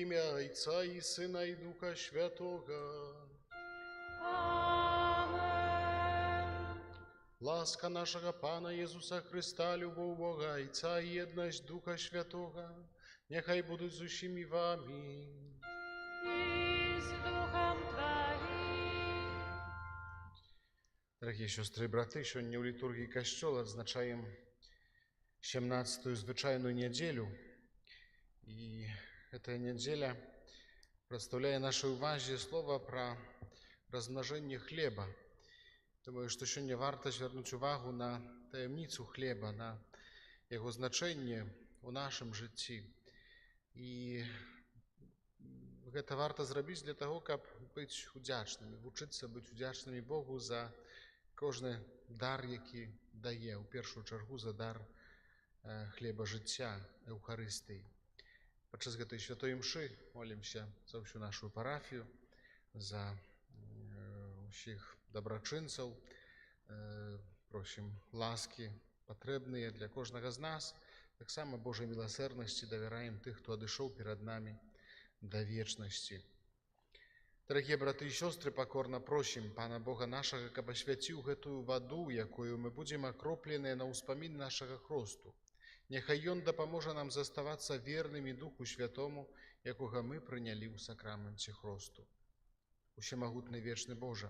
ім'я Отця і Сина і Духа Святого. Ласка нашего Пана Иисуса Христа, любовь Бога Отца и едность Духа Святого, нехай будуть з усіми вами. И с Духом Твоим. Дорогі сестри і брати, сьогодні у літургії Костьола відзначаємо 17-ю звичайну неділю. І ця неділя представляє нашій увазі слово про розмноження хліба. Думаю, що сьогодні варто звернути увагу на таємницю хліба, на його значення у нашому житті. І це варто зробити для того, щоб бути вдячними, вчитися бути вдячними Богу за кожен дар, який дає, у першу чергу за дар хліба життя, Евхаристії. Подчас цієї святої мши молимося за всю нашу парафію, за всіх доброчинців, просимо ласки потрібні для кожного з нас. Так само Божій милосердності довіряємо тих, хто одійшов перед нами до вічності. Дорогі брати і сестри, покорно просим Пана Бога нашого, щоб освятив эту воду, якою ми будемо окроплені на успомин нашого хресту. Нехай Он допоможе нам заставатися вірними Духу Святому, якого ми прийняли у сакраменті хресту. Усемогутний вічний Боже,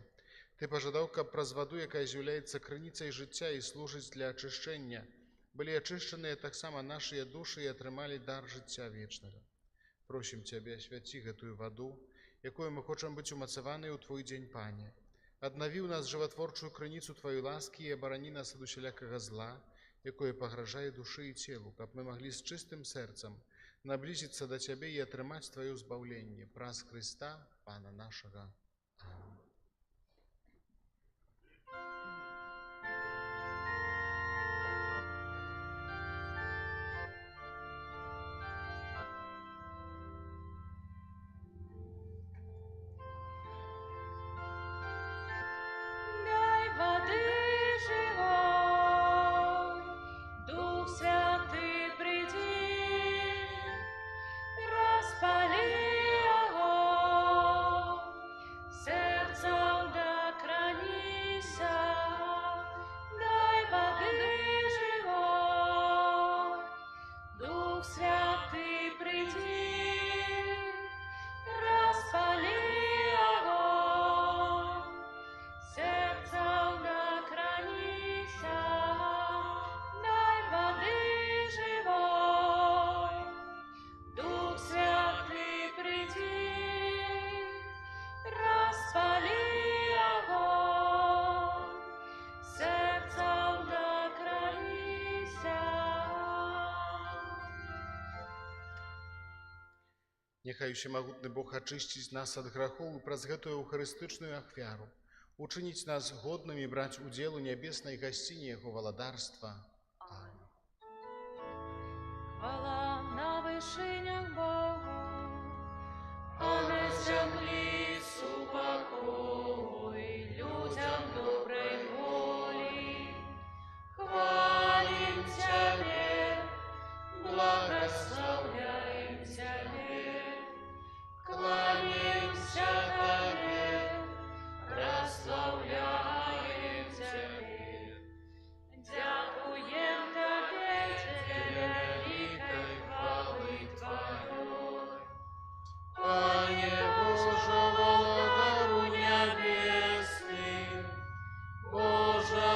Ти пожадав, щоб праз воду, яка з'являється криницею життя і служить для очищення, були очищені так само наші душі і отримали дар життя вічного. Просим Тебе, освяти эту воду, якою ми хочемо бути умацовані у Твій день, Пане. Однови у нас животворчую криницю Твоєї ласки і оборони нас від усілякого зла, якое погрожає душі і тілу, щоб ми могли з чистим серцем наблизитися до Тебе і отримати Твоє збавлення. Праз Христа, Пана нашого. Амінь. Нехай всемогутний Бог очистить нас от грехов и праз гэтую евхаристичную ахвяру, учинить нас годными брать удел у небесной гостині Его владарства. Аминь. Хвала на вишинях Богу, а на землі супокой, людям доброй волі. Хвалим Тебе, благословляем Тебе, кланяемся Тебе, прославляем Тебе. Дякуем Тебе, великой хвалы Твоей. Пане Боже, владару небесный, Боже,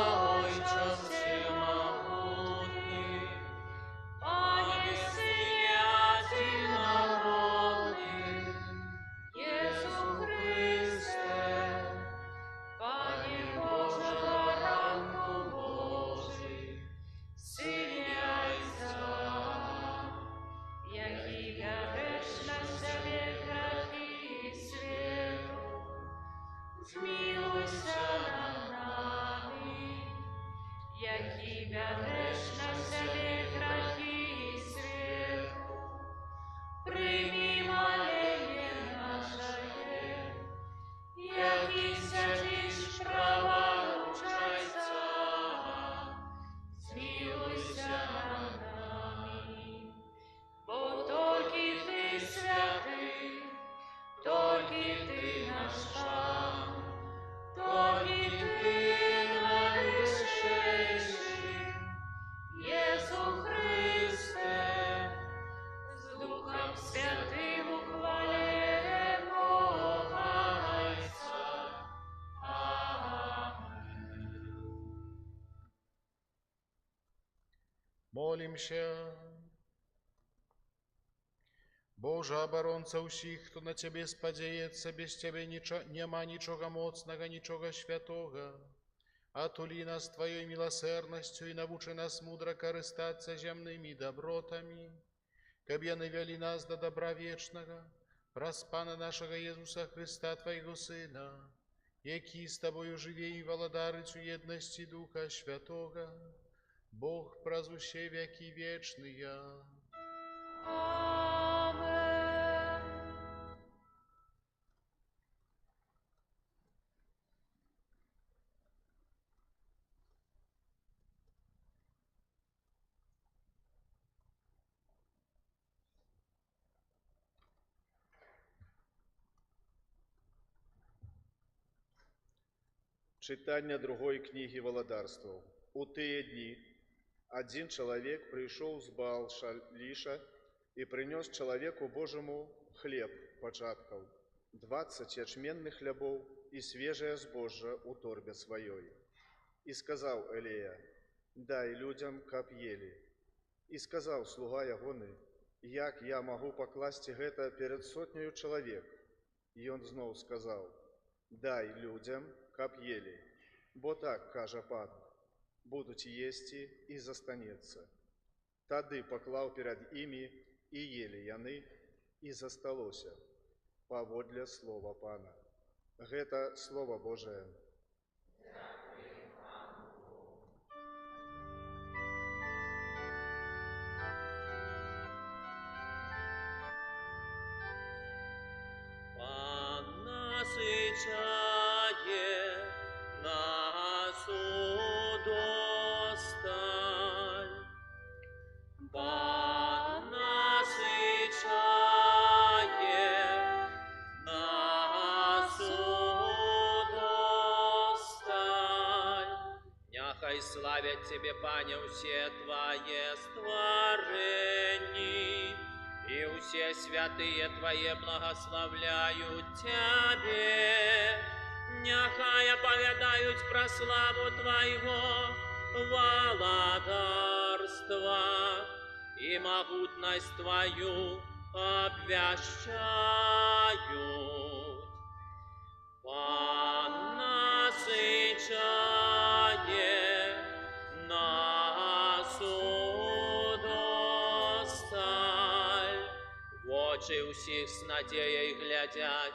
Отче всемогутний, Пане Сыне одинородный, Иисус Христе, Пане Боже, Баранку Божий, Сыне Отца, який береш на себе грехи світу, змилуйся над нами, який береш на себе грехи світу, прийми моління наше, який сидиш праворучайся, змилуйся над нами, бо тільки Ти святий, Молимся. Боже, абаронца ўсіх, хто на Цябе спадзяецца, без Цябе няма нічога моцнага, нічога святога. Атулі нас Тваёй міласэрнасцю і навучы нас мудра карыстацца зямнымі добротамі, каб яны вялі нас да добра вечнага, праз Пана нашага Езуса Христа, Твайго Сына, які з Табою жыве і валадарыць у еднасці Духа Святога, Бог праз усе векі вечныя. Amen. Чытання другой кнігі валадарстваў. У тыя дні адзін чалавек прыйшоў з Баал-Шаліша і прынёс чалавеку Божаму хлеб пачаткаў, 20 ячменных хлябоў і свежае збожжа ў торбе сваёй. І сказаў Элія: «Дай людзям, каб елі». І сказаў слуга ягоны: «Як я магу пакласці гэта перад сотняю чалавек?» І ён зноў сказаў: «Дай людзям, каб елі, бо так, кажа Пан, будуць есці і застанецца». Тады паклаў перад імі, і елі яны, і засталося, паводле слова Пана. Гэта Слова Божае. Пан насычае нас удосталь. Пан насычае нас удосталь. Няхай славят Тебе, Пане, усе Твое створенні, и все святые Твои благословляют Тебе. Няхай оповедают про славу Твоего валадарства и могутность Твою обвящают. Пан насычае нас удосталь. Очи усіх с надеей глядят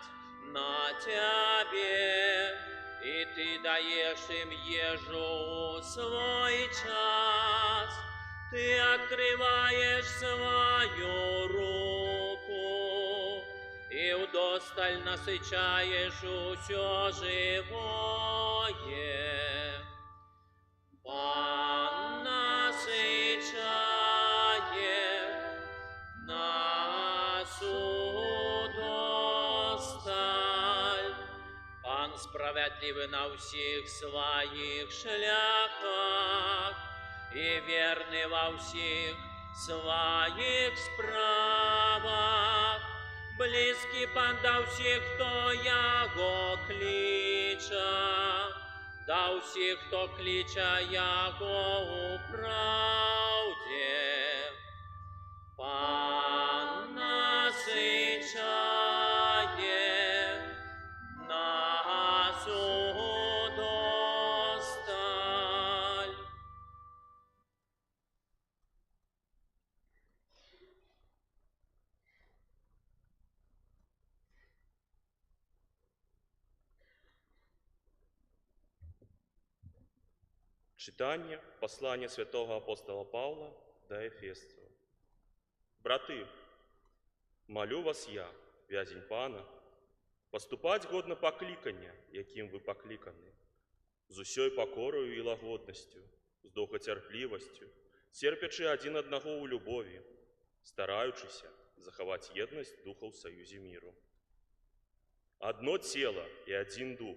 на Тебе, и Ты даешь им ежу свой час. Ты открываешь свою руку и удосталь насычаешь усё живое. Пан насычае нас удосталь. Пан справедливый на всех своих шляхах и верный во всех своих справах. Близкий Пан до всех, кто Яго клича, до всех, кто клича Яго у правде. Пан насычае нас удосталь. Читание послания святого апостола Павла до Ефесцев. Браты, молю вас я, вязень Пана, поступать годно покликання, яким вы покликаны, з усёй покорою и лагодностью, з довготерпливостью, терпячи один одного у любови, стараючися заховать едность духа в союзе миру. Одно тело и один дух,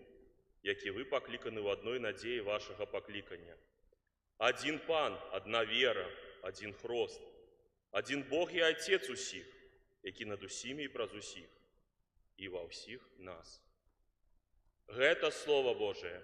які вы покликаны в одной надее вашего покликания. Один Пан, одна вера, один хрост, один Бог и Отец усіх, які над усімі і праз усіх, і ва ўсіх нас. Гэта Слово Божие.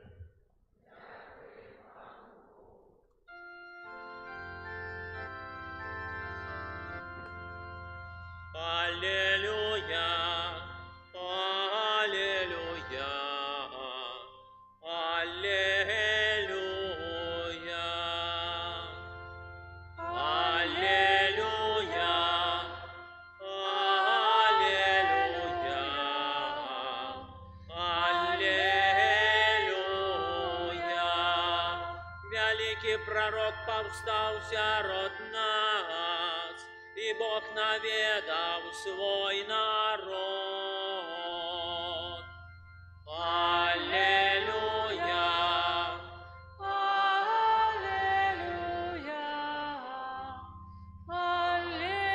паўстаў сярод нас, і Бог наведаў свой народ. Аллилуйя! Аллилуйя! Аллилуйя!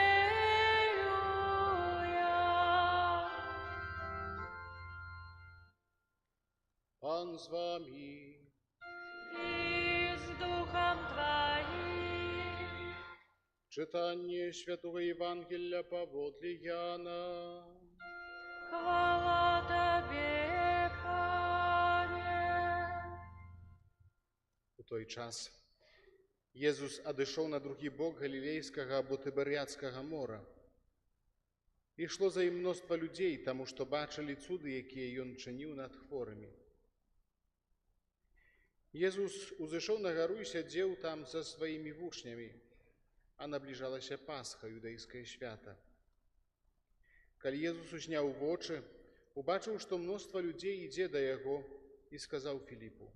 Пан з вами. И с Духом Твоим. Читання Святого Євангелія паводле Яна. Хвала Тебе, Пане. У той час Єзус адышоў на другі бок Галілейскага або Тыберыядскага мора. Ішло за ім мноства людзей, таму што бачылі цуды, якія ён чыніў над хворымі. Езус узышоў на гару і сядзеў там са сваімі вучнямі, а набліжалася Пасха, юдэйскае свята. Калі Езус узняў вочы, убачыў, што мноства людзей ідзе да яго і сказаў Філіпу: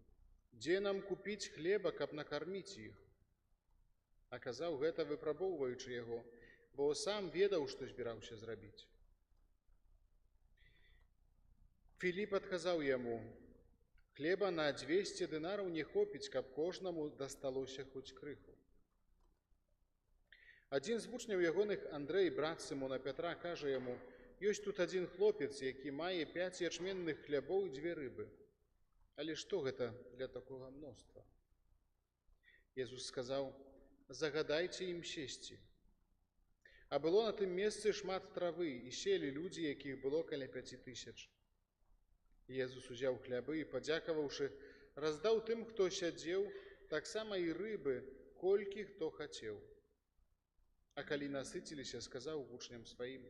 «Дзе нам купіць хлеба, каб накарміць іх?» А казаў гэта, выпрабоўваючы яго, бо сам ведаў, што збіраўся зрабіць. Філіп адказаў яму: «Хлеба на 200 дынараў не хопіць, каб кожнаму дасталося хоць крыху». Адзін з вучняў ягоных, Андрэй, брат Сымона Пятра, кажа яму: «Ёсць тут адзін хлопец, які мае 5 ячменных хлябоў і 2 рыбы. Але што гэта для такога мноства?» Езус сказаў: «Загадайце ім сесці». А было на тым месцы шмат травы, і селі людзі, якіх было каля 5000. Езус узяў хлябы і, падзякаваўшы, раздаў тым, хто сядзеў, таксама і рыбы, колькі хто хацеў. А калі насыціліся, сказаў вучням сваім: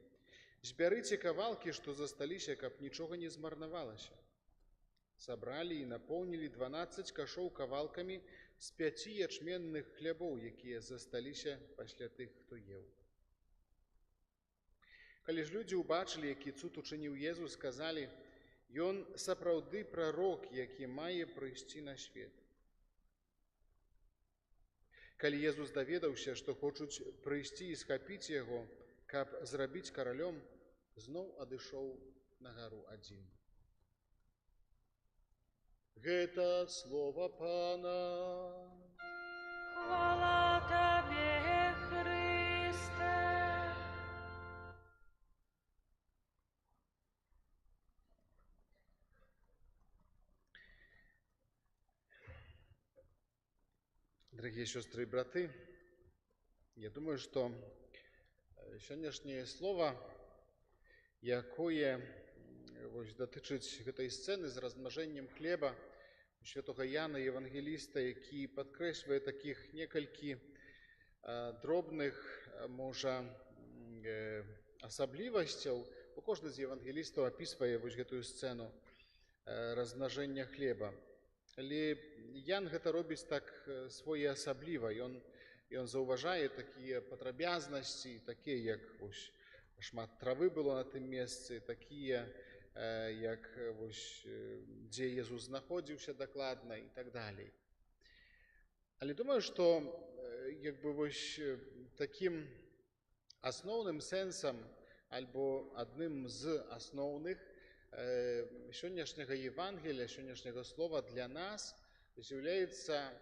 «Збярыце кавалкі, што засталіся, каб нічога не змарнавалася». Сабралі і напоўнілі 12 кашоў кавалкамі з 5 ячменных хлябоў, якія засталіся пасля тых, хто еў. Калі ж людзі ўбачылі, які цуд учыніў Езус, сказалі: «Ён сапраўды прарок, які мае прыйсці на свет». Калі Езус даведаўся, што хочуць прыйсці і схапіць яго, каб зрабіць каралём, зноў адышоў на гару адзін. Гэта слова Пана. Хвала Тебе, Христе. Дорогие сестры и браты, я думаю, что сённяшняе слово, якое датычыць гэтай сцэны з размнажэннем хлеба у святога Яна Евангеліста, які падкрэслівае такіх некалькі дробных, можа, асаблівасцяў, бо кожны з евангелістаў апісвае гэтую сцэну размнажэння хлеба. Але Ян гэта робіць так своеасабліва. Ён заўважае такія падрабязнасці, такія, як шмат травы было на тым месцы, такія, як дзе Езус знаходзіўся дакладна і так далей. Але думаю, што такім асноўным сэнсам альбо адным з асноўных сённяшняга Евангелія, сённяшняга слова для нас з'яўляецца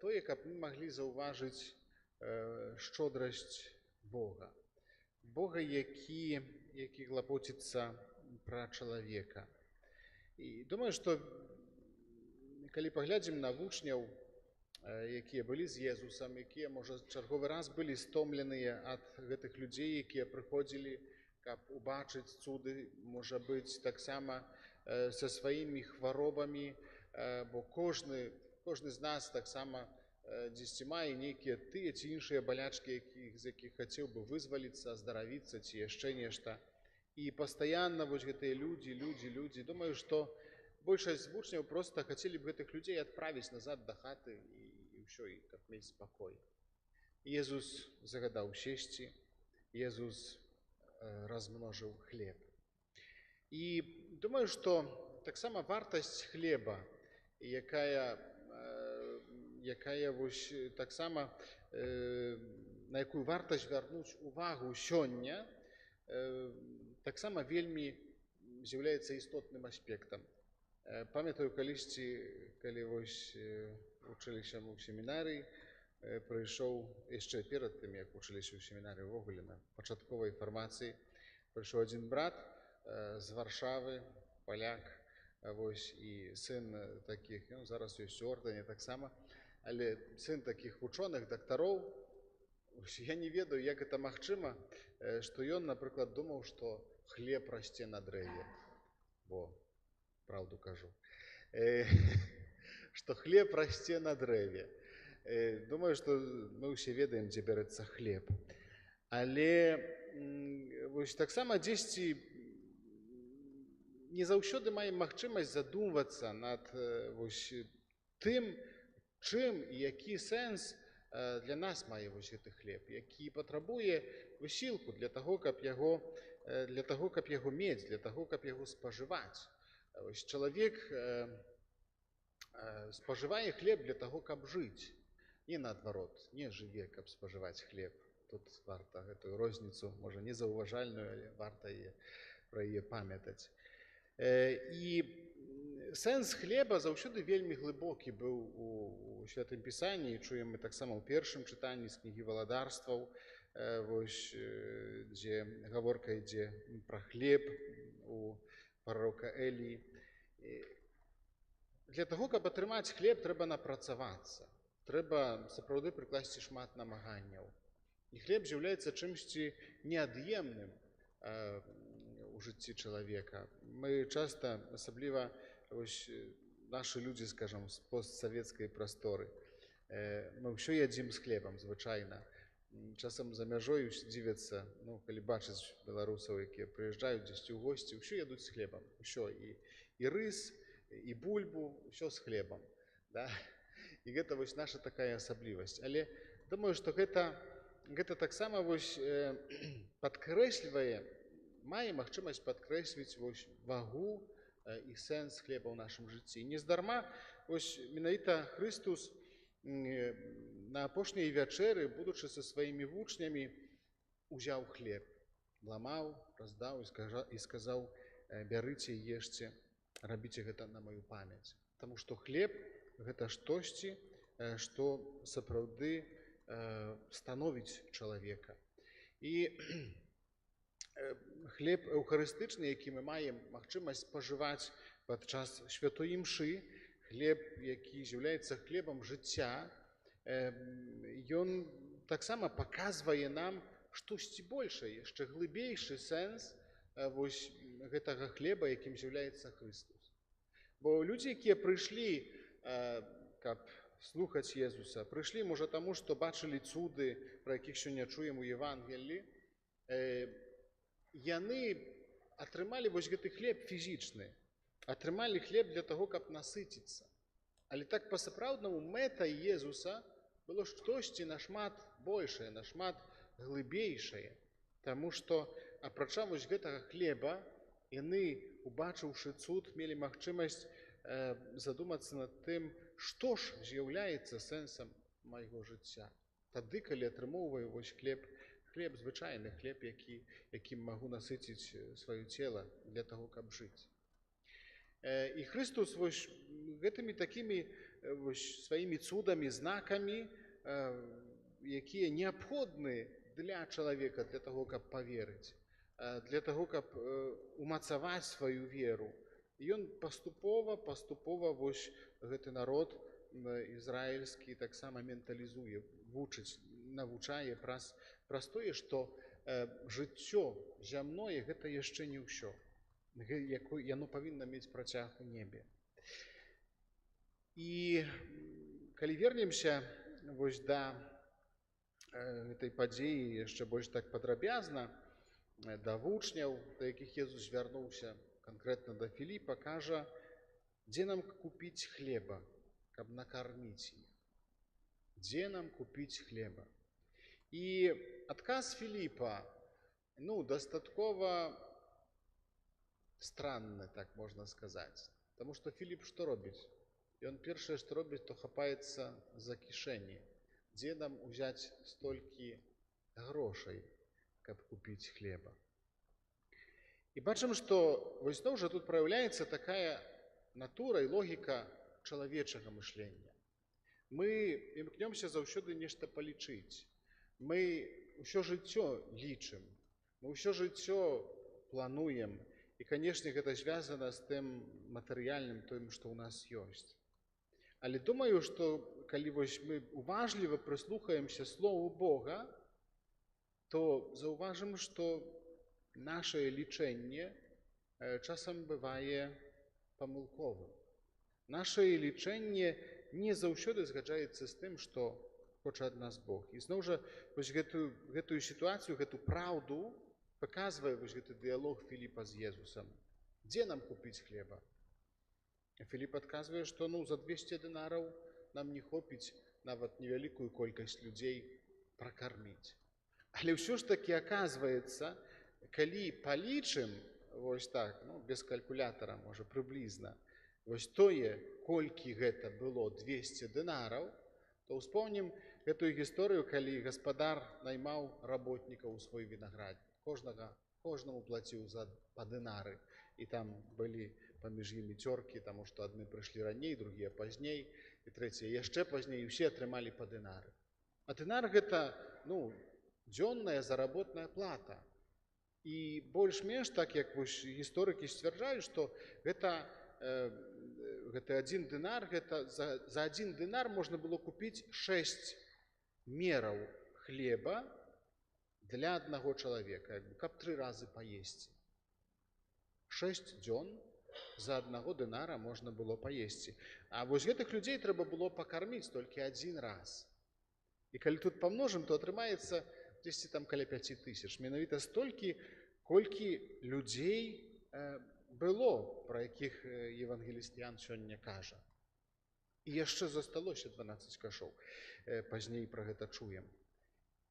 тое, каб мы маглі заўважыць шчодрасць Бога. Бога, які клапоціцца пра чалавека. І думаю, што калі паглядзім на вучняў, якія былі з Езусам, якія, можа, чарговы раз былі стомленыя ад гэтых людзей, якія прыходзілі, каб убачыць цуды, можа быць, таксама са сваімі хваробамі, бо кожны з нас таксама дзесьці мае нейкія тыя ці іншыя балячкі, з якіх хацеў бы вызваліцца, аздаравіцца ці яшчэ нешта. І пастаянна гэтыя людзі, думаю, што большасць вучняў проста хацелі б гэтых людзей адправіць назад да хаты і ўсё, і каб мець спакой. Езус загадаў сесці, Езус размножыў хлеб. І думаю, што таксама вартасць хлеба, якая якая вось таксама на якую варта звярнуць увагу сёння, таксама вельмі з'яўляецца істотным аспектам. Памятаю калісьці, калі вось вучыліся мы ў семінарыі, прыйшоў яшчэ перад тым, як вучыліся ў семінарыі ўвогуле на пачатковай фармацыі, прыйшоў адзін брат з Варшавы, паляк, вось, і сын такіх, зараз ёсць у ордэне таксама, але сын такіх вучоных, дактароў. Я не ведаю, як гэта магчыма, што ён, напрыклад, думаў, што хлеб расце на дрэве. Бо, правду кажу, што хлеб расце на дрэве. Думаю, што мы ўсе ведаем, дзе бярэцца хлеб. Але вось таксама дзесьці не заўсёды маем магчымасць задумвацца над вось тым, чым і які сэнс для нас мае вось гэты хлеб, які патрабуе высілку для таго, каб яго мець, для таго, каб яго спажываць. Вось чалавек спажывае хлеб для таго, каб жыць, не наадварот, не жыве, каб спажываць хлеб. Тут варта гэтую розніцу, можа, незаўважальную, але варта пра яе памятаць. І сэнс хлеба заўсёды вельмі глыбокі быў у Святым Пісанні, і чуем мы таксама ў першым чытанні з кнігі Валадарстваў, вось, дзе гаворка ідзе пра хлеб у прарока Эліі. Для таго, каб атрымаць хлеб, трэба напрацавацца, трэба сапраўды прыкласці шмат намаганняў. І хлеб з'яўляецца чымсьці неад'емным у жыцці чалавека. Мы часта, асабліва нашы людзі, скажам, з постсавецкай прасторы, мы ўсё ядзім з хлебам звычайна. Часам за мяжой дзівяцца, калі бачаць беларусаў, якія прыязджаюць дзесьці ў госці, ўсё ядуць з хлебам. Усё, і рыс, і бульбу, ўсё з хлебам. І гэта вось наша такая асаблівасць. Але думаю, што гэта таксама падкрэслівае, мае магчымасць падкрэсліць вагу і сэнс хлеба ў нашым жыцці. Нездарма менавіта Хрыстус на апошняй вячэры, будучы са сваімі вучнямі, узяў хлеб, ламаў, раздаў і сказаў: бярыце і ешце, рабіце гэта на маю памяць. Таму што хлеб – гэта штосьці, што сапраўды становіць чалавека. І хлеб эўхарыстычны, які мы маем магчымасць спажываць падчас святой імшы, хлеб, які з'яўляецца хлебам жыцця, ён таксама паказвае нам штосьці большае, яшчэ глыбейшы сэнс вось гэтага хлеба, якім з'яўляецца Хрыстос. Бо людзі, якія прыйшлі, каб слухаць Езуса, прыйшлі, можа, таму, што бачылі цуды, пра якіх сёння чуем у Евангеліі, яны атрымалі вось гэты хлеб фізічны, атрымалі хлеб для таго, каб насыціцца. Але так па-сапраўднаму мэтай Езуса было штосьці нашмат большае, нашмат глыбейшае. Таму што, апрача вось гэтага хлеба, яны, убачыўшы цуд, мелі магчымасць задумацца над тым, што ж з'яўляецца сэнсам майго жыцця. Тады, калі атрымоўваю вось хлеб, звычайны хлеб, якім магу насыціць сваё цела для таго, каб жыць. І Хрыстус гэтымі такімі сваімі цудамі, знакамі, якія неабходны для чалавека, для таго, каб паверыць, для таго, каб умацаваць сваю веру. Ён паступова гэты народ ізраільскі таксама менталізуе, вучыць, навучае праз тое, што жыццё зямное – гэта яшчэ не ўсё. Яно павінна мець працяг у небе. І калі вернемся да гэтай падзеі яшчэ больш так падрабязна, да вучняў, да якіх Езус звярнуўся, канкрэтна да Філіпа, кажа: дзе нам купіць хлеба, каб накарміць іх? Дзе нам купіць хлеба? І адказ Філіпа, дастаткова странны, так можна сказаць. Таму што Філіп што робіць? І ён першае, што робіць, то хапаецца за кішэні. Дзе нам узяць столькі грошай, каб купіць хлеба? І бачым, што вось зноў жа тут праяўляецца такая натура і логіка чалавечага мышлення. Мы імкнёмся заўсёды нешта палічыць. Мы ўсё жыццё лічым, мы ўсё жыццё плануем. І, канешне, гэта звязана з тым матэрыяльным, тым, што ў нас ёсць. Але думаю, што калі вось мы уважліва прыслухаемся слову Бога, то заўважым, што нашае лічэнне часам бывае памылковым. Нашае лічэнне не заўсёды згаджаецца з тым, што хоча ад нас Бог. І зноў жа вось гэтую сітуацыю, гэту праўду паказвае вось гэты дыялог Філіпа з Езусам. Дзе нам купіць хлеба? Філіп адказвае, што за 200 дынараў нам не хопіць нават невялікую колькасць людзей пракарміць. Але ўсё ж такі аказваецца, калі палічым вось так, без калькулятара, можа, прыблізна, вось тое, колькі гэта было 200 дынараў, то ўспомнім гэтую гісторыю, калі гаспадар наймаў работнікаў у свой вінаграднік. Кожнаму плаціў па дынары. І там былі паміж імі цёркі, таму што адны прыйшлі раней, другія пазней, і трэція яшчэ пазней, і ўсе атрымалі па дынары. А дынар гэта, дзённая заработная плата. І больш-менш, так як гісторыкі сцвярджаюць, што гэта адзін дынар, за адзін дынар можна было купіць 6 мераў хлеба для аднаго чалавека, каб 3 разы паесці. 6 дзён за аднаго дынара можна было паесці. А вось гэтых людзей трэба было пакарміць толькі адзін раз. І калі тут памножым, то атрымаецца дзесьці там каля 5000. Менавіта столькі, колькі людзей было, пра якіх евангеліст Ян сёння кажа. І яшчэ засталося 12 кашоў. Пазней пра гэта чуем.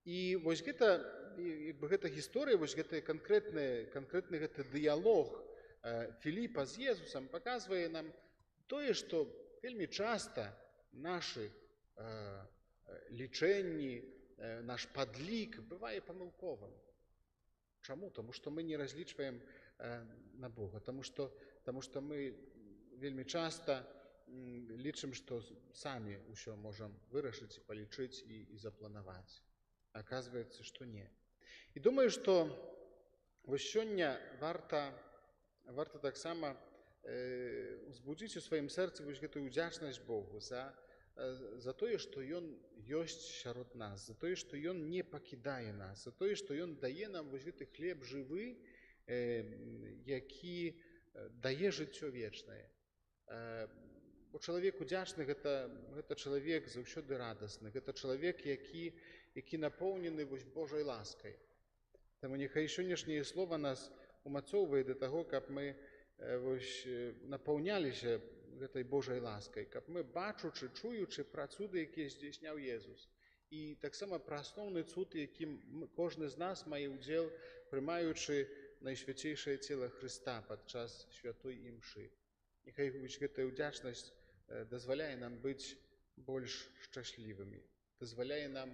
І вось гэта гісторыя, вось гэты канкрэтны гэты дыялог Філіпа з Езусам паказвае нам тое, што вельмі часта нашы лічэнні, наш падлік бывае памылковым. Чаму? Таму што мы не разлічваем на Бога, таму што мы вельмі часта лічым, што самі ўсё можам вырашыць, палічыць і запланаваць. Аказваецца, што не. І думаю, што вось сёння варта таксама узбудзіць у сваім сэрцы вось гэтую удзячнасць Богу за тое, што Ён ёсць сярод нас, за тое, што Ён не пакідае нас, за тое, што Ён дае нам вось гэты хлеб жывы, які дае жыццё вечнае. Бо чалавек удзячны – гэта чалавек заўсёды радасны, гэта чалавек, які напоўнены вось Божай ласкай. Таму няхай сённяшняе слова нас умацоўвае да таго, каб мы напаўняліся гэтай Божай ласкай, каб мы, бачучы, чуючы пра цуды, якія здзейсняў Езус, і таксама пра асноўны цуд, якім кожны з нас мае ўдзел, прымаючы найсвяцейшае цела Хрыста падчас святой імшы. Няхай гэтая ўдзячнасць дазваляе нам быць больш шчаслівымі, дазваляе нам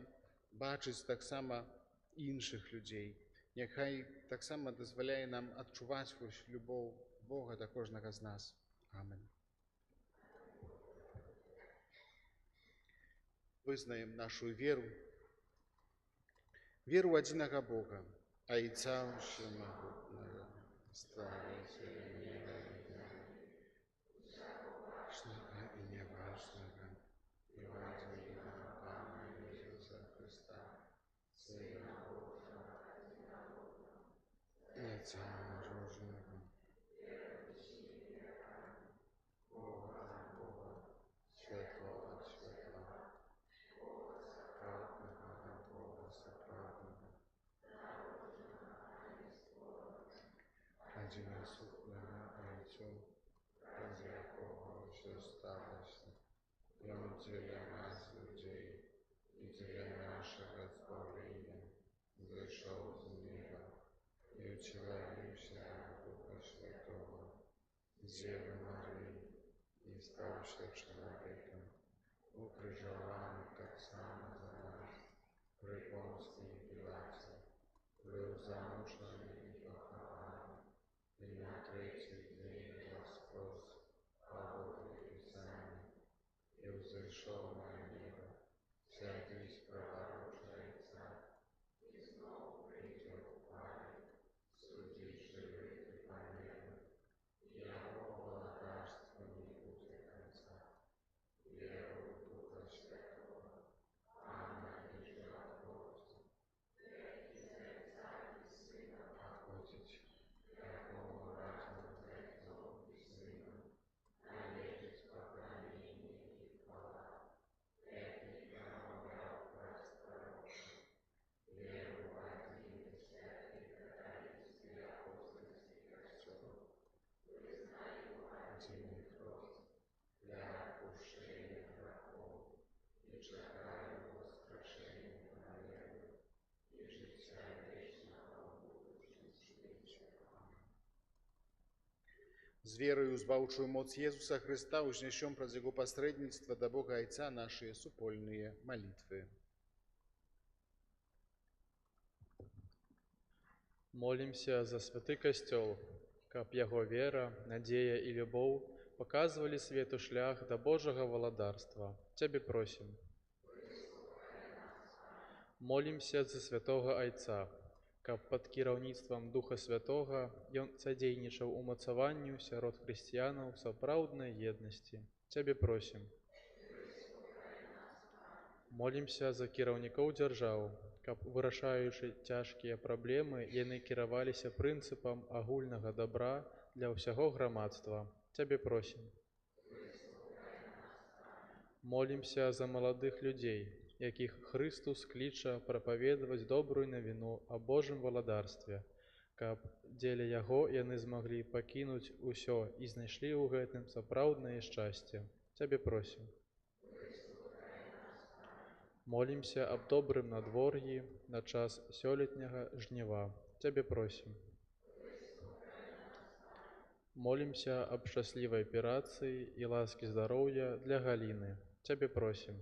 бачыць таксама іншых людзей. Няхай таксама дазваляе нам адчуваць любоў Бога да кожнага з нас. Амен. Вызнаем нашу веру ў адзінага Бога, Айца Всемагутнага, Стварыцеля неба і нябачнага, і ў адзінага Пана Ісуса Хрыста, Сына Божага, Отца народженага, Бога от Бога, святого от святого, праведного от Бога соправдного, одиносутного Отцу, без якого все сталося, и Он для нас, людей, и для нашего избавления, зашел с неба и учеловечился от Духа Святого, Девы Марии, и ставший человеком. з верою збаўчую моц Езуса Христа узнесем праз Яго посредництва до Бога Отца наши супольные молитвы. Молимся за святы касцёл, каб яго вера, надзея і любоў паказвалі свету шлях да Божага валадарства. Цябе просім. Молимся за святого Айца, каб пад кіраўніцтвам Духа Святога ён садзейнічаў умацаванню сярод хрысціянаў сапраўднай еднасці. Цябе просім. Молимся за кіраўнікоў дзяржаў, каб, вырашаючы цяжкія праблемы, яны кіраваліся прынцыпам агульнага дабра для ўсяго грамадства. Цябе просім. Молимся за маладых людзей, якіх Христус кліча прапаведаваць добрую навіну о Божым валадарстве, каб дзеля яго яны змаглі пакінуць усё і знайшлі ў гэтым сапраўднае шчасце. Цябе просім. Молимся аб добрым надвор'і на час сёлетняга жніва. Цябе просім. Молимся аб шчаслівай аперацыі і ласкі здароўя для Галіны. Цябе просім.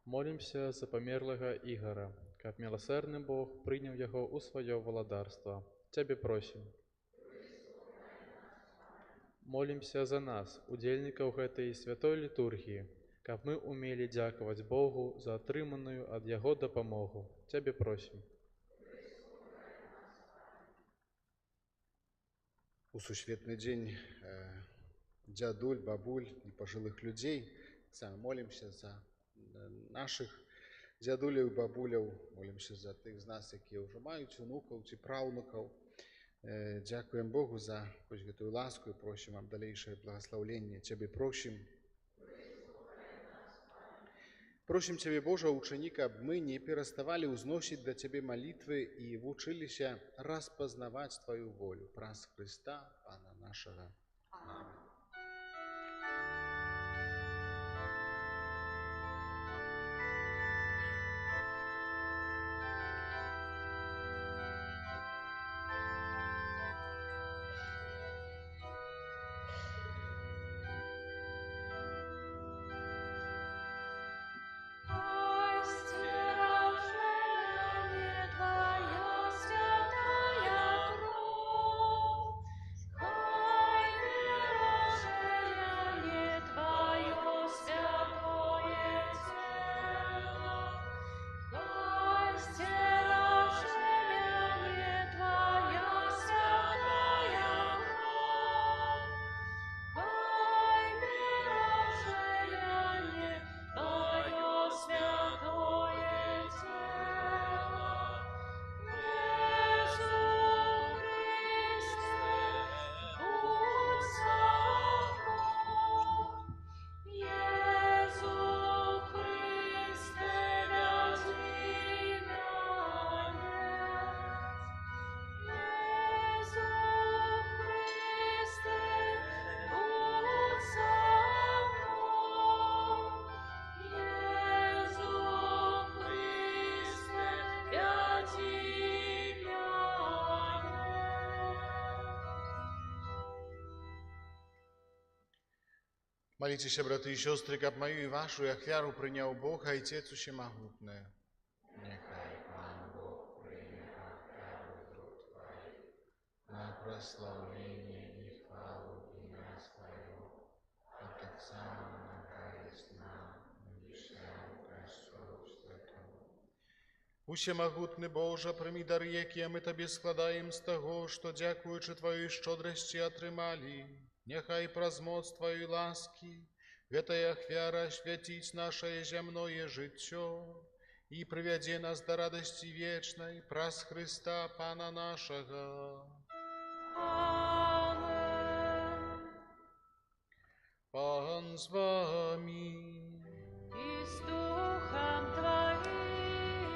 Молимся за памерлага Ігара, каб міласэрны Бог прыняў яго ў сваё валадарства. Цябе просім. Молимся за нас, удзельнікаў гэтай святой літургіі, каб мы умелі дзякаваць Богу за атрыманую ад Яго дапамогу. Цябе просім. У сусветны дзень дзядуль, бабуль і пажылых людзей сам молимся за наших дзядуляў і бабуляў, молимся за тых з нас, якія ўжо маюць унукаў ці праўнукаў. Дзякуем Богу за хоць гэтую ласку і просім вам далейшае благаслаўленне. Цябе просім. Просім Цябе, Божа, учыні, каб мы не пераставалі ўзносіць да Цябе малітвы і вучыліся распазнаваць Тваю волю праз Христа, Пана нашага. Амин. Молитесь, браты и сестры, каб мою и вашу ахвяру принял Бог, Отец Всемогутный. Нехай Пан Бог примет ахвяру друг Твой, на прославление и хвалу имя Твое, а так само на касть нам, обещал Престол Святого. Усемогутный Боже, прими дары, якія мы Табе складаем з того, что, дякуючи Твоей щодрости, отрымали. Нехай праз моц Твоей ласки гэтая ахвяра свяціць нашае зямное жыццё і прывядзе нас да радасці вечнай праз Христа Пана нашага. Amen. Пан з вами. И с Духом Твоим.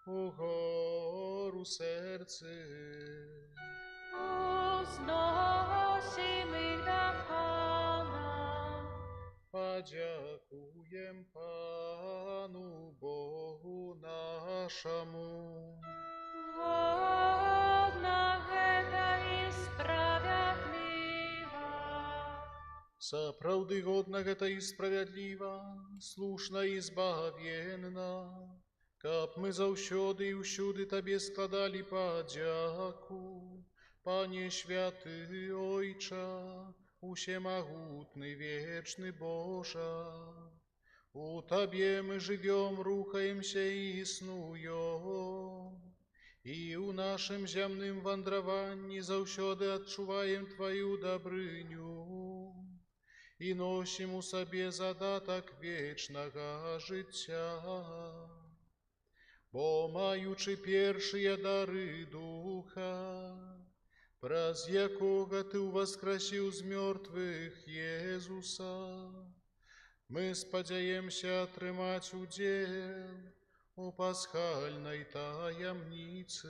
Угору серце. Узносим их до Пана. Подякуем Пану Богу нашему. Годна гэта Сапраўды годна гэта і справядліва, слушна і збавенна, каб мы заўсёды і ўсюды Табе складалі падзяку. Пане святы Ойча, усемагутны вечны Божа, у Табе мы живем, рухаемся і існуем, і ў нашым зямным вандраванні заўсёды адчуваем Тваю дабрыню і носім у сабе задатак вечнага жыцця. Бо, маючы першыя дары духа, праз якога Ты ўваскрасіў з мёртвых Езуса, мы спадзяемся атрымаць удзел у пасхальнай таямніцы.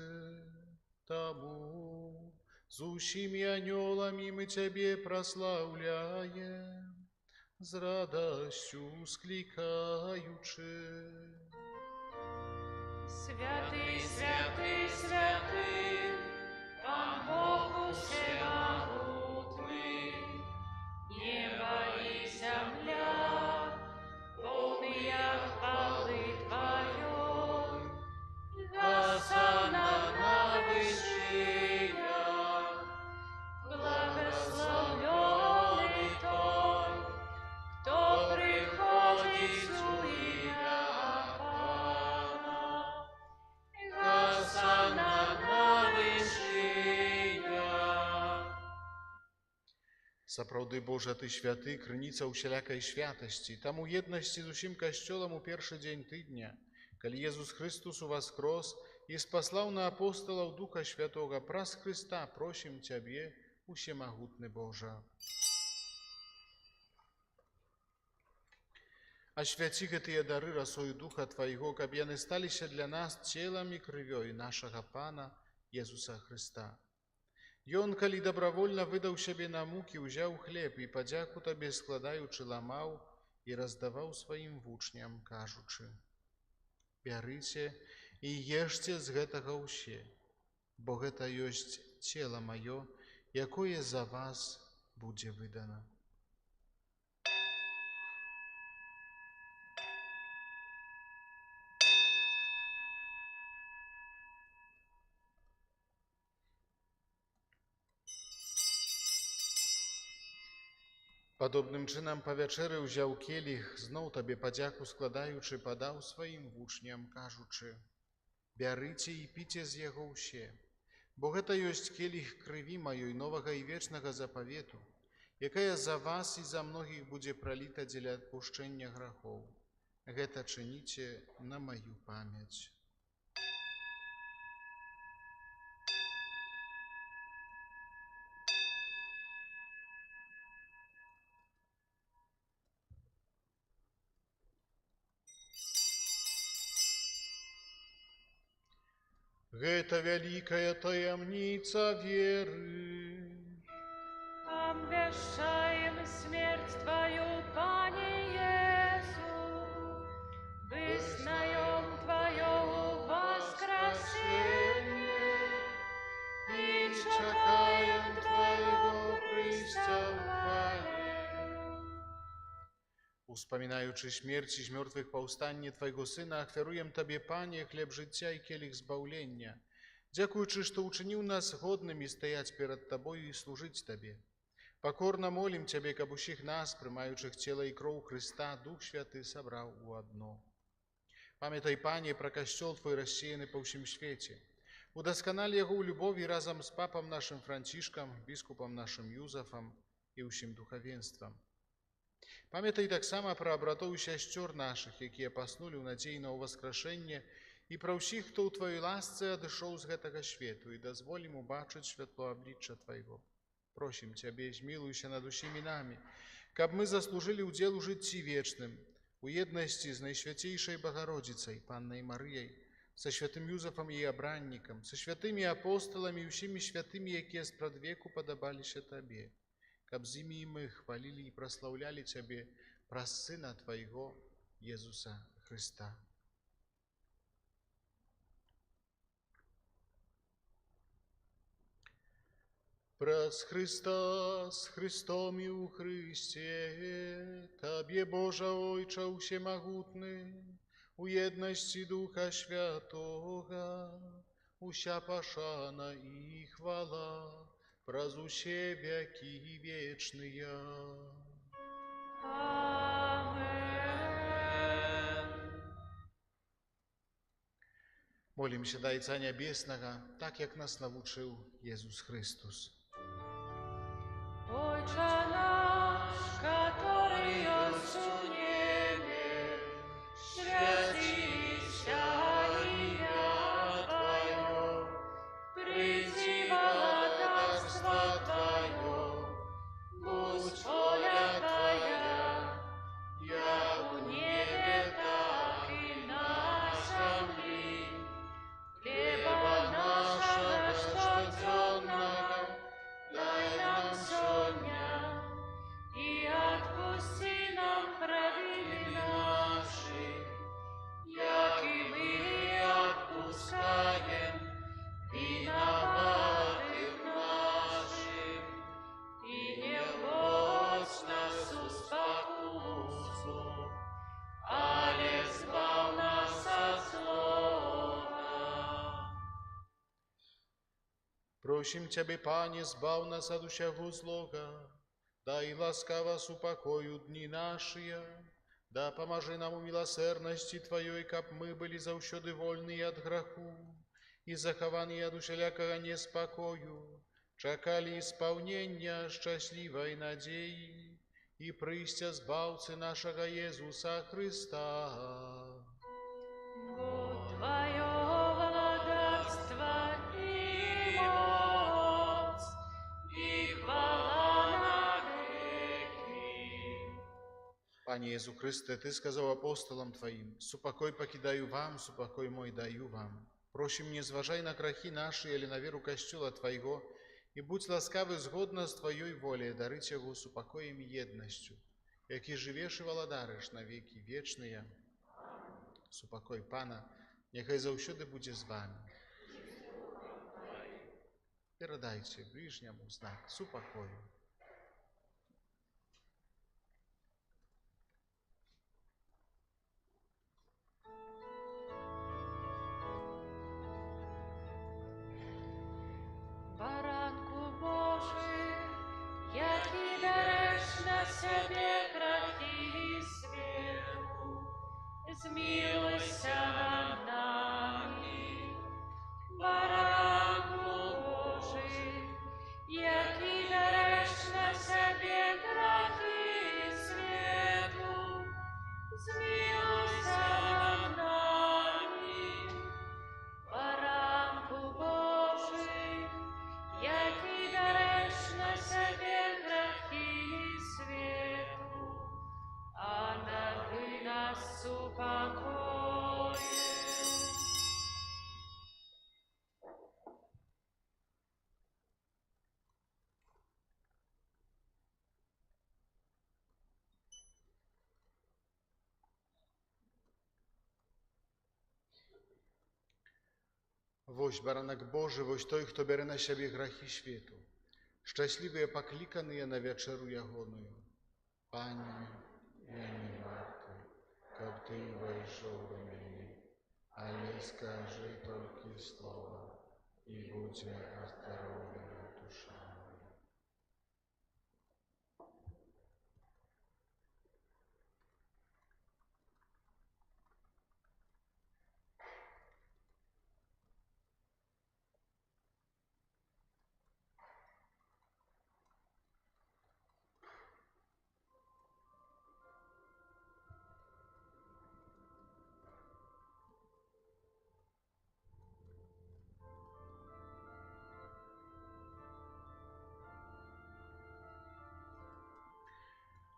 Таму з усімі анёламі мы Цябе праслаўляем, з радасцю склікаючы. Святый, святый, святый, Пан Бог усемогутный, небо и земля, полные хвалы Твоей. Госанна на вышинах, благословенный Той, кто приходит у имя Пана. Госанна на вышинах. Сапраўды, Божа, Ты святы, крыніца ўсялякай святасці. Там у еднасці з усім касцёлам у першы дзень тыдня, калі Езус Христус уваскрос і спаслаў на апосталаў Духа Святога, праз Христа просім Цябе, усемагутны Божа. Асвяці гэтыя дары расою Духа Твайго, каб яны сталіся для нас целам і крывёй нашага Пана Езуса Христа. Ён, калі добравольна выдаў сябе на мукі, узяў хлеб і, падзяку Табе складаючы, ламаў і раздаваў сваім вучням, кажучы: «Бярыце і ешце з гэтага ўсе, бо гэта ёсць цела маё, якое за вас будзе выдана». Падобным чынам па вячэры ўзяў келіх, зноў Табе падзяку складаючы, падаў сваім вучням, кажучы: «Бярыце і піце з яго ўсе, бо гэта ёсць келіх крыві маёй новага і вечнага запавету, якая за вас і за многіх будзе праліта дзеля адпушчэння грахоў. Гэта чыніце на маю памяць». Гэта вялікая таямніца веры. Обвещаем смерть Твою, Пане Иисус, вызнаем Твое воскресение и чекаем Твоего прыща в хвале. Успамінаючы смерць і з мёртвых паўстанне Твайго Сына, ахвяруем Табе, Пане, хлеб жыцця і келіх збаўлення, дзякуючы, што ўчыніў нас годнымі стаяць перад Табою і служыць Табе. Пакорна молім Цябе, каб усіх нас, прымаючых цела і кроў Христа, Дух Святы сабраў у адно. Памятай, Пане, пра касцёл Твой рассеяны па ўсім свеце. Удасканаль яго ў любові разам з папам нашым Францішкам, біскупам нашым Юзафам і ўсім духавенствам. Памятай таксама пра братоў і сясцёр нашых, якія паснулі ў надзеі на ўваскрашэнне, і пра ўсіх, хто ў Тваёй ласцы адышоў з гэтага свету, і дазволім убачыць святло аблічча Твайго. Просім Цябе, змілуйся над усімі намі, каб мы заслужылі ўдзел у жыцці вечным, у еднасці з Найсвяцейшай Багародзіцай, Паннай Марыяй, са святым Юзафам і абраннікам, са святымі апосталамі і ўсімі святымі, якія спрадвеку падабаліся Табе, каб з імі мы хвалілі і праслаўлялі Цябе праз Сына Твайго, Езуса Христа. Праз Христа, з Христом і у Христе, Таб'є, Божа Ойча усемогутний, у єдності Духа Святого, уся пошана і хвала, праз усе веки вечные. Молимся до Отца Небесного, так як нас навчив Ісус Христос. Отче наш, который есть у небе, святися имя Твое, приди владарство Твое, будь воля Твоя, як у небе, так и на земле. Хлеба нашего штодневного дай нам сегодня, и отпусти нам провины наши, як и мы отпускаем виноватым нашим, и не вводь нас в спокусу, але избав нас от злого. Просим Тебе, Пане, збав нас от усякого злога, дай ласкаво супокою дни наши, да поможи нам у милосердности Твоей, каб мы были завсёды вольны от греху и захованы от усялякого неспокою, чекали исполнения счастливой надеи и прыстя збавцы нашего Иисуса Христа. Вот Твое владарство и моц, и хвала навеки. Пане Иисус Христе, Ты сказал апостолам Твоим: «Супокой покидаю вам, супокой мой даю вам». Просим, не зважай на грехи наши или на веру Костюла Твоего, и будь ласкавы згодно с Твоей волей дарить Его супокоем и едностью, яки живешь и владариш на веки вечные. Супокой Пана, нехай завсёды буде з вами. Передайте ближнему знак супокою. Баранку Божий, який береш на себе грехи світу, змилуйся над нами. Баранку Божий, який береш на себе грехи світу, змилуйся над нами. Баранку Божий, який береш на себе грехи світу, а нави нас супокоєм. Вось баранак Божий, вось той, хто бере на себе грехи світу. Щасливі покликані на вечеру ягоную. Пане, я не вартий, каб Ти войшов до мене, але скажи тільки слово, і буде оздоровлена душа моя.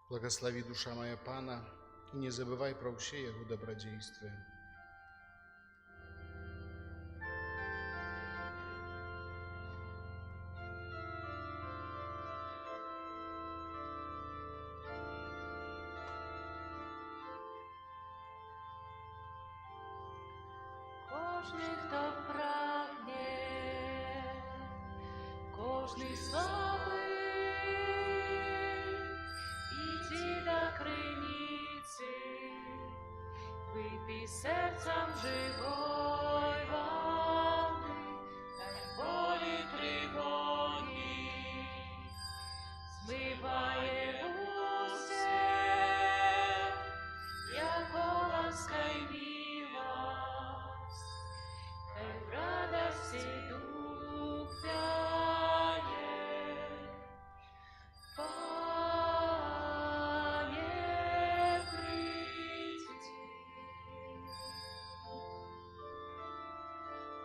Благослови, душа моя, Пана, и не забывай про все Его добродействия. Кожний, хто прагне, кожний слабий, іди до криниці, випий серцем живой води, дай болі тривоги, змиває усе, яко ласка й милость, хай в радості дух п'яє. Пане, прийди,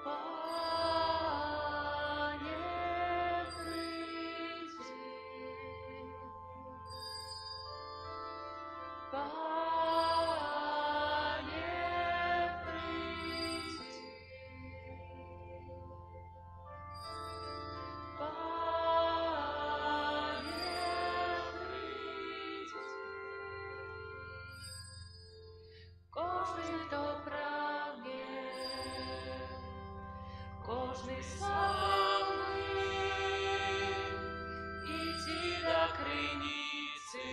Пане, прийди, Пане, прийди, кожний, хто прагне, кожний славний, іди до криниці,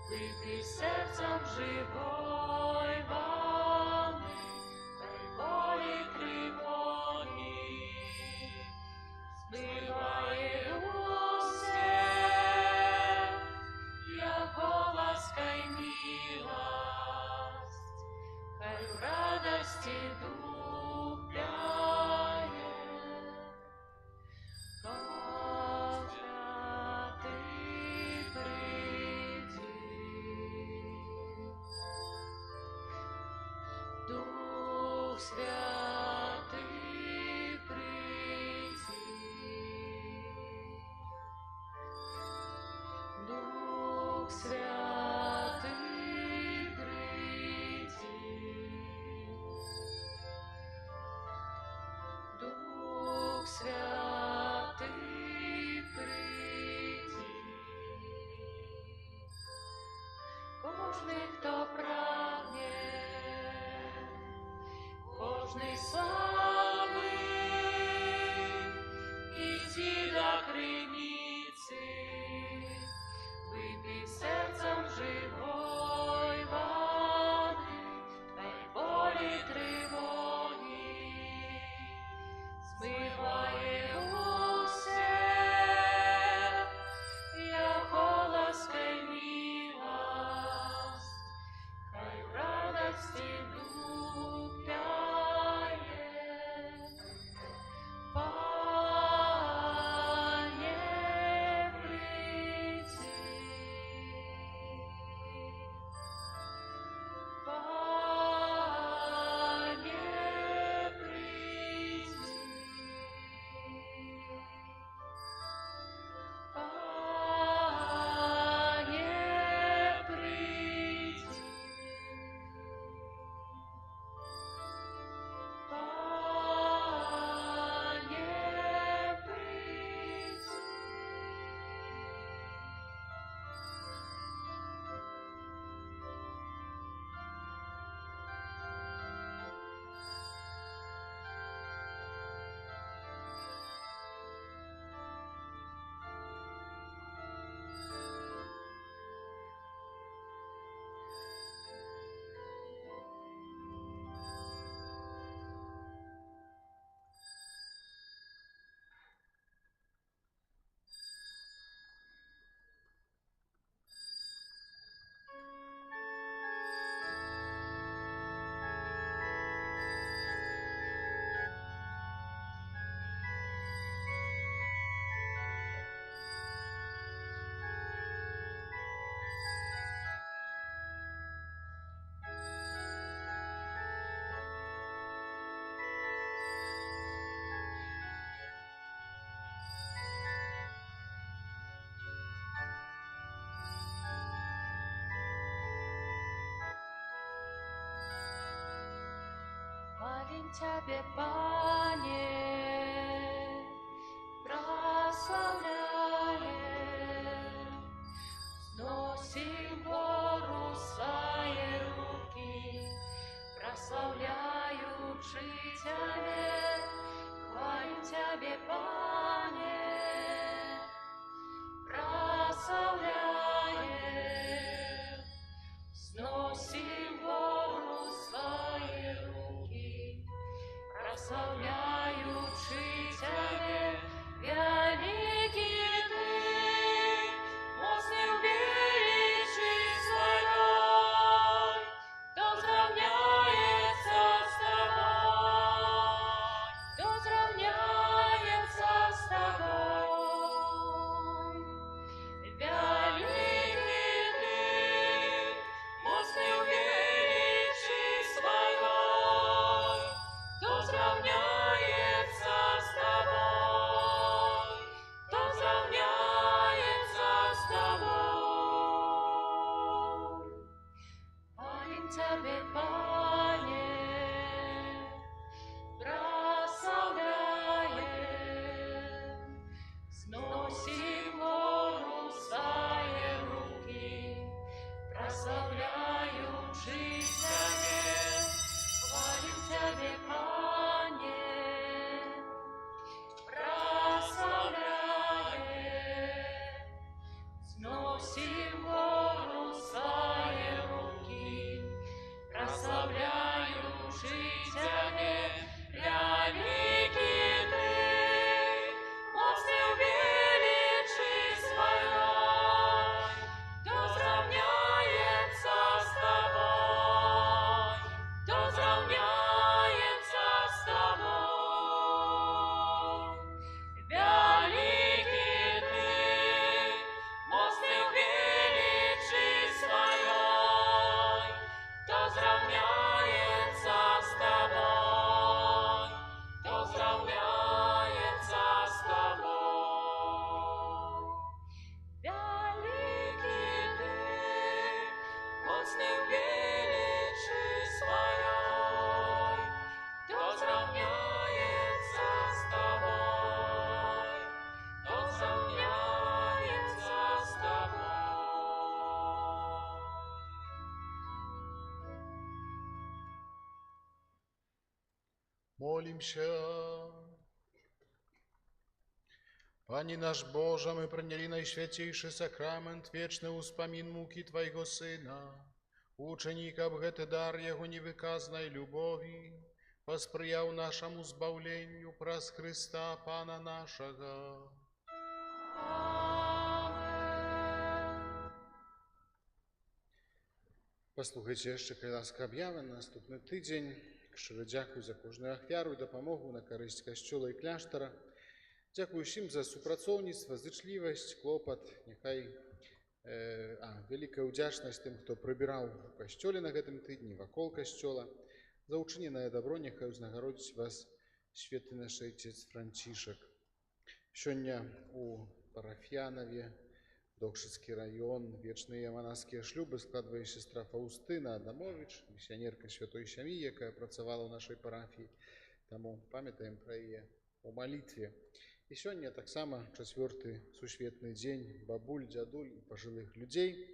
випий серцем живой води, дай болі тривоги, змиває усе, яко ласка й милость, хай в радості дух п'яє. Святий прийди, Дух Святий прийди, Дух Святий прийди, Дух Святий прийди, кожний, хто прагне, кожний слабий, іди до криниці, випий серцем живой води, дай болі тривоги, змиває усе, яко ласка й милость, хай в радості дух п'яє. Пане, прийди, Пане, прийди, Пане, прийди, Пане, прийди. Хвалим Тебе, Пане, прославляем, сносим гору свои руки, прославляючи Тебе. Хвалим Тебе, Пане, прославляючи Тебе, великий Ты, моцный в величии Своей, кто сравняется с Тобой, кто сравняется с Тобой. Великий Ты, моцный в величии Своей, кто сравняется с Тобой, кто сравняется с Тобой. Хвалим Тебе, Пане, прославляем, сносим гору свои руки, прославляючи Тебе. Хвалим Тебе, Пане, прославляем, сносим гору свои руки, прославляючи Тебе, великий Ты, моцный в величии Своей, кто сравняется с Тобой, кто сравняется с Тобой. Великий Ты, моцный в величии Своей, кто сравняется с Тобой, кто сравняется с Тобой. Великий Ты, моцный в величии Своей, кто сравняется с Тобой, кто сравняется с Тобой. Молимся. Пanie nasz Boże, my приняли najświętейszy sakrament, wieczny uspomин muki Twojego Syna. Uczynika w гэты дар Jego niewykazanej lubowi, pосприяł naszemu zbawleniu przez Chrysta Pana naszego. Amen. Послухайте jeszcze кай ласка об'яви на наступний тиждень. Щиро дякую за кожну ахвяру і допомогу на користь костьола і кляштара. Дякую всім за супрацовніцтво, зичливість, клопот. Нехай велика удячність тим, хто прибирав в костьолі на гэтым тижні, вакол костьола. За учиненное добро нехай узнагородить вас святый наш отец Францишек. Сёння у парафіянові, Докшицкий район, вечные монастырские шлюбы складывает сестра Фаустына Адамович, миссионерка святой сям'і, якая працавала ў нашай парафіі. Таму памятаем пра яе у малітве. І сёння таксама чацвёрты сусветны дзень бабуль, дзядуль і пажылых людзей.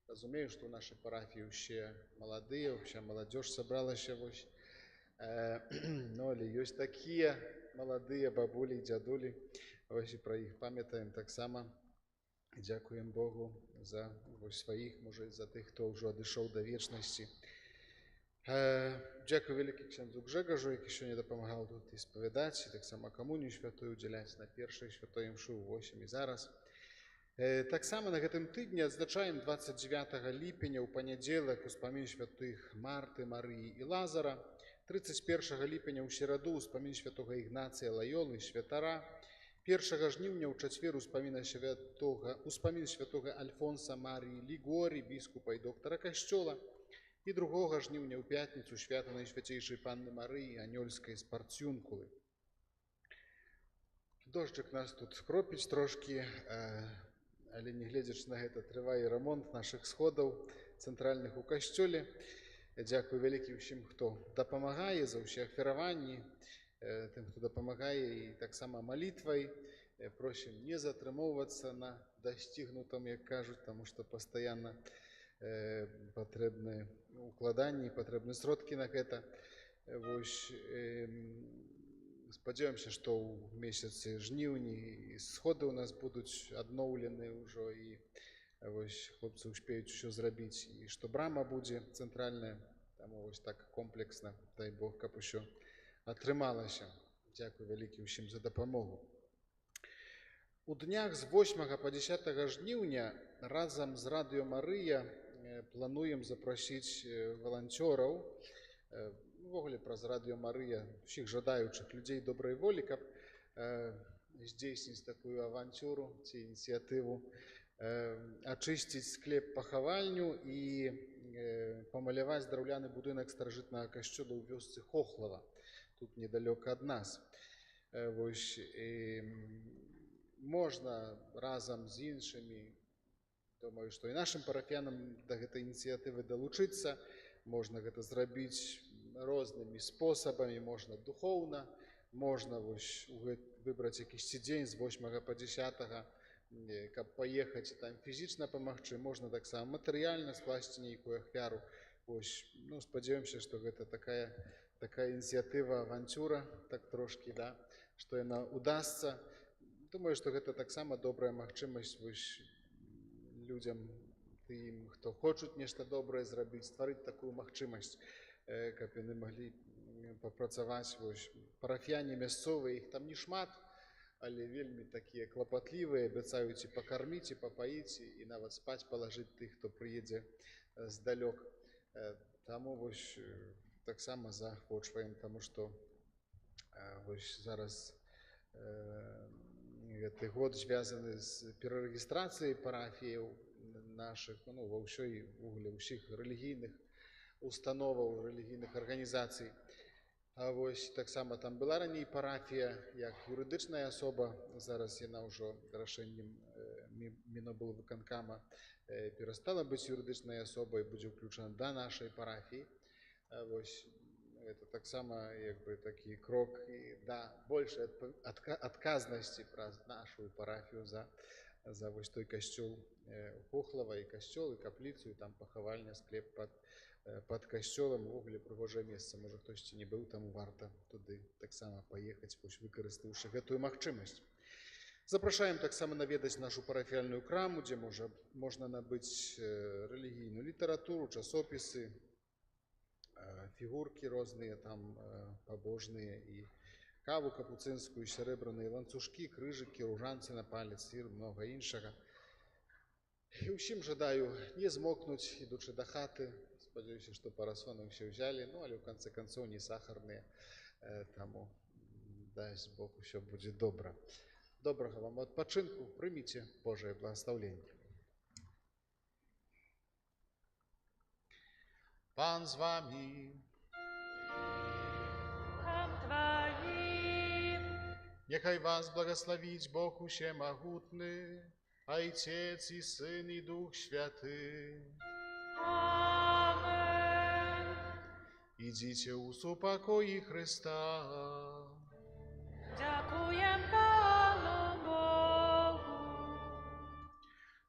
Разумею, што ў нашай парафіі ўсе маладыя, ўся маладзёж сабралася вось. Ну, але ёсць такія маладыя бабулі і дзядулі. Вось і пра іх памятаем таксама. Дзякуем Богу за сваіх, можа, за тых, хто ўжо адышоў да вечнасці. Дзякую вялікі ксяндзу Гжэгажу, які сёння дапамагаў тут і спавядаць, і таксама камунію святую удзяляць на першай святой імшы ў 8 і зараз. Таксама на гэтым тыдні адзначаем 29 ліпеня ў панядзелак успамін святых Марты, Марыі і Лазара, 31 ліпеня ў сераду успамін святога Ігнацыя Лайолы, святара, 1 жніўня ў чацвер успамін святога Альфонса Марыі Лігорі, біскупа і доктара касцёла, і 2 жніўня ў пятніцу свята Найсвяцейшай Панны Марыі Анёльскай з Парцюнкулы. Дожджык нас тут кропіць трошкі, але не гледзячы на гэта, трывае рамонт нашых сходаў цэнтральных у касцёле. Дзякую вялікі ўсім, хто дапамагае за ўсе ахвяраванні, тым, хто дапамагае і таксама малітвай. Просім не затрымоўвацца на дасцігнутым, як кажуць, таму што пастаянна патрэбны укладанні, патрэбны сродкі на гэта. Спадзяёмся, што ў месяцы жніўні сходы ў нас будуць адноўлены ўжо і хлопцы ўспеюць усё зрабіць, і што брама будзе цэнтральная, таму вось так комплексна, дай Бог, каб усё атрымалася. Дзякуй вялікі ўсім за дапамогу. У днях з 8 па 10 жніўня разам з Радыё Марыя плануем запрасіць валанцёраў, увогуле праз Радыё Марыя ўсіх жадаючых людзей добрай волі, каб здзейсніць такую авантюру ці ініцыятыву, ачысціць склеп-пахавальню і памаляваць драўляны будынак старажытнага касцёла ў вёсцы Хохлава, тут недалёка ад нас. Вось, можна разам з іншымі, думаю, што і нашым парафіянам да гэтай ініцыятывы далучыцца, можна гэта зрабіць рознымі спосабамі, можна духоўна, можна выбраць якісьці дзень з 8 па 10, каб паехаць там фізічна памагчы, можна таксама матэрыяльна скласці нейкую ахвяру. Спадзяёмся, што гэта такая ініцыятыва, авантюра, так трошкі, што яна удасца. Думаю, што гэта таксама добрая магчымасць людзям, тым, хто хочуць нешта добрае зрабіць, стварыць такую магчымасць, каб яны маглі папрацаваць. Парафіяне мясцовыя, іх там не шмат, але вельмі такія клапатлівыя, абяцаюць і пакарміць, і папаіць, і нават спаць палажыць тых, хто прыедзе здалёк. Таму таксама заахвочваем, таму што зараз гэты год звязаны з перарэгістрацыяй парафіяў нашых, ва ўсіх рэлігійных установаў, рэлігійных арганізацый. Таксама там была раней парафія як юрыдычная асоба, зараз яна ўжо рашэннем Міноблвыканкама перастала быць юрыдычнай асобай, будзе ўключана да нашай парафіі. Это таксама такі крок да большай адказнасці праз нашу парафію за той касцёл Хохлава, і касцёл, і капліцу, і там пахавальня, склеп пад касцёлам. Увогуле прыгожае месца, можа хтосьці не быў, таму варта туды таксама паехаць, выкарыстаўшы гэтую магчымасць. Запрашаем таксама наведаць нашу парафіяльную краму, дзе можна набыць рэлігійную літаратуру, часопісы, фігуркі розныя там пабожныя, і каву капуцынскую, сярэбраныя ланцужкі, крыжыкі, ружанцы на палец і многа іншага. І ўсім жадаю не змокнуць, ідучы да хаты. Спадзяюся, што парасоны ўсе ўзялі, але ў канцы канцоў не сахарныя, таму дасць Бог, усё будзе добра. Добрага вам адпачынку, прыміце Божае благаслаўленне. Пан з вами. Нехай вас благословить Бог Усемогутный, Отец и Сын и Дух Святый. Amen. Идите у супокои Христа. Дякуєм Пану Богу.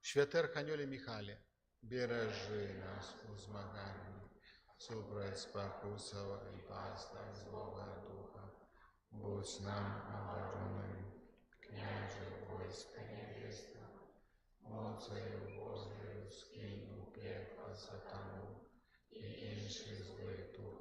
Святе Арханьоле Михайле, бережи нас у змаганні, супроть спокусов и пастав злого духа. Будь нам обороной, княже войска небесного, моцею Божою скинь у пекло сатану и інших злих духов.